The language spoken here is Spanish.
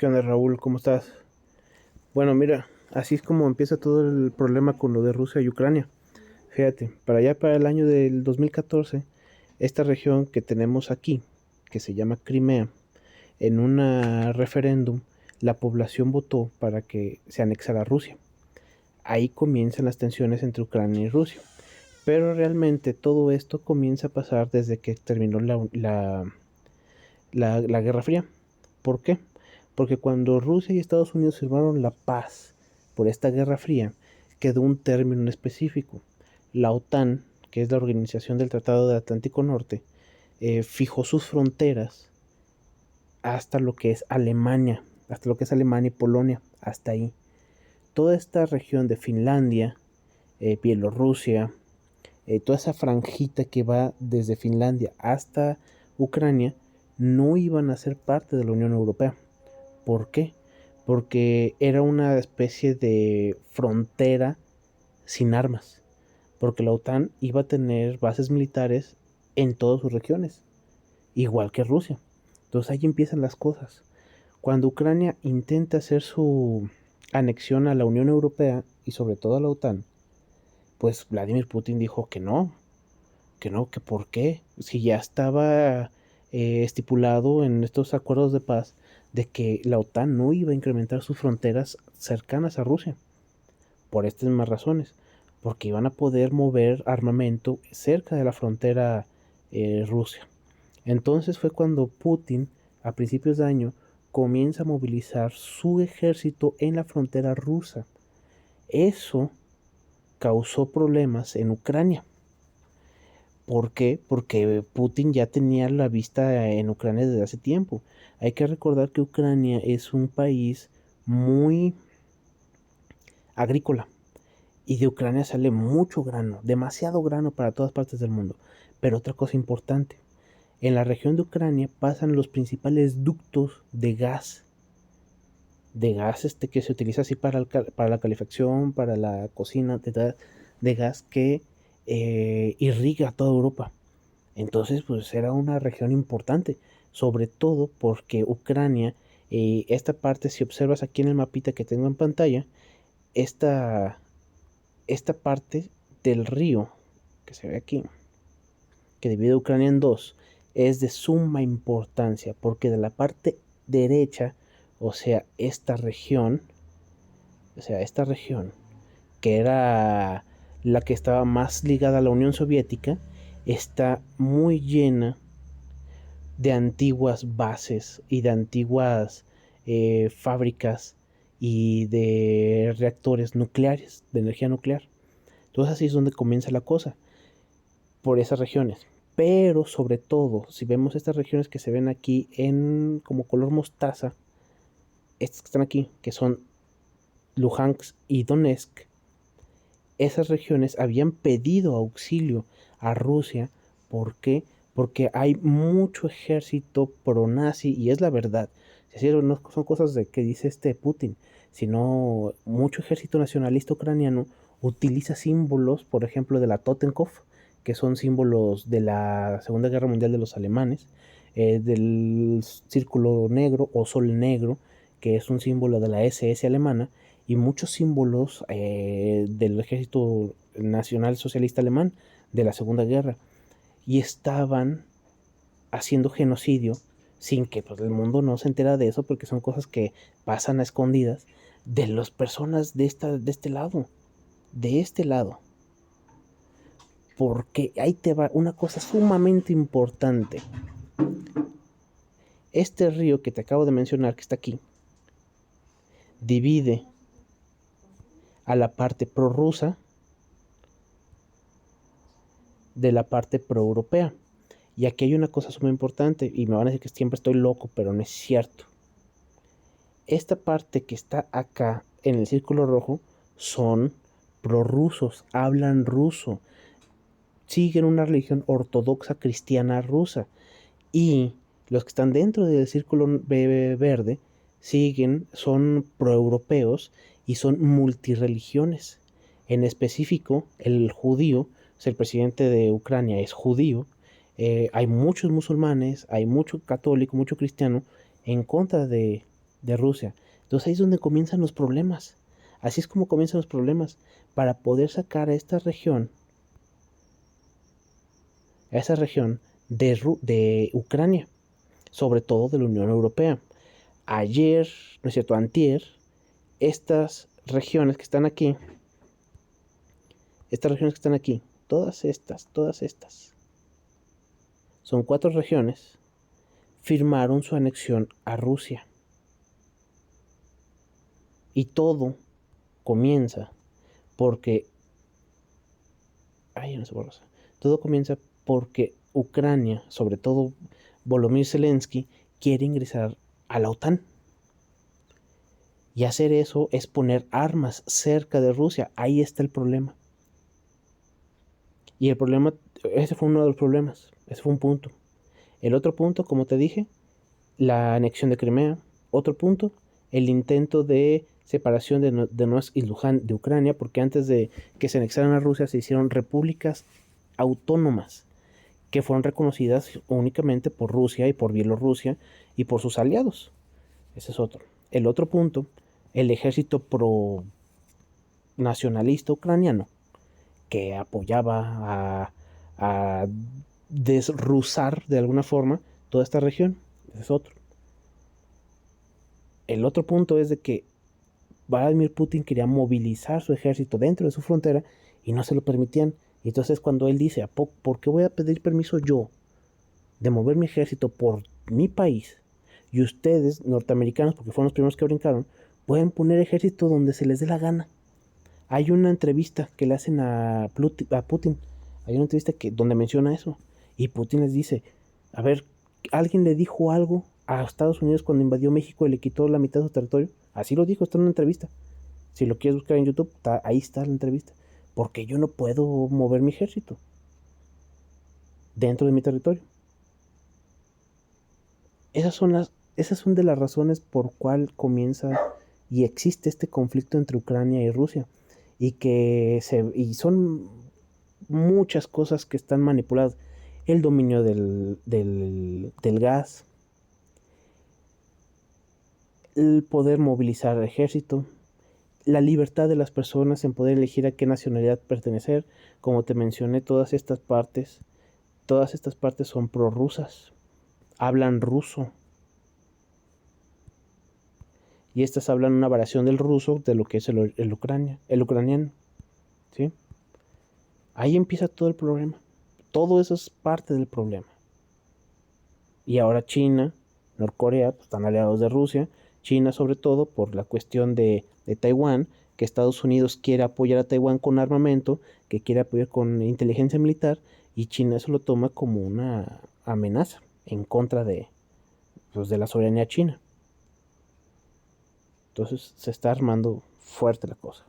¿Qué onda, Raúl? ¿Cómo estás? Bueno, mira, así es como empieza todo el problema con lo de Rusia y Ucrania. Fíjate, para allá para el año del 2014, esta región que tenemos aquí, que se llama Crimea, en un referéndum, la población votó para que se anexara a Rusia. Ahí comienzan las tensiones entre Ucrania y Rusia. Pero realmente todo esto comienza a pasar desde que terminó la Guerra Fría. ¿Por qué? Porque cuando Rusia y Estados Unidos firmaron la paz por esta Guerra Fría, quedó un término en específico. La OTAN, que es la Organización del Tratado del Atlántico Norte, fijó sus fronteras hasta lo que es Alemania, hasta lo que es Alemania y Polonia, hasta ahí. Toda esta región de Finlandia, Bielorrusia, toda esa franjita que va desde Finlandia hasta Ucrania, no iban a ser parte de la Unión Europea. ¿Por qué? Porque era una especie de frontera sin armas, porque la OTAN iba a tener bases militares en todas sus regiones, igual que Rusia. Entonces ahí empiezan las cosas. Cuando Ucrania intenta hacer su anexión a la Unión Europea y sobre todo a la OTAN, pues Vladimir Putin dijo que no, que por qué, si ya estaba estipulado en estos acuerdos de paz de que la OTAN no iba a incrementar sus fronteras cercanas a Rusia, por estas mismas razones, porque iban a poder mover armamento cerca de la frontera Rusia. Entonces fue cuando Putin, a principios de año, comienza a movilizar su ejército en la frontera rusa. Eso causó problemas en Ucrania. ¿Por qué? Porque Putin ya tenía la vista en Ucrania desde hace tiempo. Hay que recordar que Ucrania es un país muy agrícola y de Ucrania sale mucho grano, demasiado grano para todas partes del mundo. Pero otra cosa importante, en la región de Ucrania pasan los principales ductos de gas que se utiliza así para la calefacción, para la cocina, de gas que irriga toda Europa. Entonces, pues era una región importante, sobre todo porque Ucrania, esta parte, si observas aquí en el mapita que tengo en pantalla, esta, esta parte del río que se ve aquí, que divide Ucrania en dos, es de suma importancia, porque de la parte derecha, esta región, que era la que estaba más ligada a la Unión Soviética, está muy llena de antiguas bases y de antiguas fábricas y de reactores nucleares, de energía nuclear. Entonces así es donde comienza la cosa, por esas regiones. Pero sobre todo, si vemos estas regiones que se ven aquí en como color mostaza, estas que están aquí, que son Luhansk y Donetsk, esas regiones habían pedido auxilio a Rusia. ¿Por qué? Porque hay mucho ejército pro-nazi, y es la verdad. Es decir, no son cosas de que dice este Putin, sino mucho ejército nacionalista ucraniano utiliza símbolos, por ejemplo, de la Totenkopf, que son símbolos de la Segunda Guerra Mundial de los alemanes, del círculo negro o sol negro, que es un símbolo de la SS alemana, y muchos símbolos del ejército nacional socialista alemán de la Segunda Guerra, y estaban haciendo genocidio sin que pues, el mundo no se entera de eso, porque son cosas que pasan a escondidas de las personas de este lado, porque ahí te va una cosa sumamente importante. Este río que te acabo de mencionar, que está aquí, divide a la parte prorrusa de la parte pro-europea. Y aquí hay una cosa sumamente importante, y me van a decir que siempre estoy loco, pero no es cierto. Esta parte que está acá en el círculo rojo son prorrusos, hablan ruso, siguen una religión ortodoxa cristiana rusa. Y los que están dentro del círculo verde son proeuropeos y son multireligiones. En específico, el judío, o sea, el presidente de Ucrania es judío. Hay muchos musulmanes, hay mucho católico, mucho cristiano en contra de de Rusia. Entonces ahí es donde comienzan los problemas. Así es como comienzan los problemas. Para poder sacar a esa región de Ucrania, sobre todo de la Unión Europea. Ayer, no es cierto, antier, estas regiones que están aquí, todas estas, son 4 regiones, firmaron su anexión a Rusia. Y todo comienza porque... Ay, no se borra. Todo comienza porque Ucrania, sobre todo Volodymyr Zelensky, quiere ingresar a la OTAN. Y hacer eso es poner armas cerca de Rusia. Ahí está el problema. Y el problema, ese fue uno de los problemas. Ese fue un punto. El otro punto, como te dije, la anexión de Crimea. Otro punto, el intento de separación de Donetsk y Luján de Ucrania, porque antes de que se anexaran a Rusia se hicieron repúblicas autónomas que fueron reconocidas únicamente por Rusia y por Bielorrusia y por sus aliados. Ese es otro. El otro punto, el ejército pro nacionalista ucraniano que apoyaba a desrusar de alguna forma toda esta región. Ese es otro. El otro punto es de que Vladimir Putin quería movilizar su ejército dentro de su frontera y no se lo permitían. Y entonces cuando él dice, ¿por qué voy a pedir permiso yo de mover mi ejército por mi país? Y ustedes, norteamericanos, porque fueron los primeros que brincaron, pueden poner ejército donde se les dé la gana. Hay una entrevista que le hacen a Putin. Hay una entrevista donde menciona eso. Y Putin les dice, a ver, ¿alguien le dijo algo a Estados Unidos cuando invadió México y le quitó la mitad de su territorio? Así lo dijo, está en una entrevista. Si lo quieres buscar en YouTube, ahí está la entrevista. Porque yo no puedo mover mi ejército dentro de mi territorio. Esas son de las razones por cual comienza y existe este conflicto entre Ucrania y Rusia. Y son muchas cosas que están manipuladas. El dominio del gas, el poder movilizar al ejército, la libertad de las personas en poder elegir a qué nacionalidad pertenecer. Como te mencioné, todas estas partes son prorrusas, hablan ruso. Y estas hablan una variación del ruso de lo que es el ucraniano. ¿Sí? Ahí empieza todo el problema. Todo eso es parte del problema. Y ahora China, Norcorea, pues, están aliados de Rusia. China sobre todo por la cuestión de Taiwán, que Estados Unidos quiere apoyar a Taiwán con armamento, que quiere apoyar con inteligencia militar, y China eso lo toma como una amenaza en contra de la soberanía china. Entonces se está armando fuerte la cosa.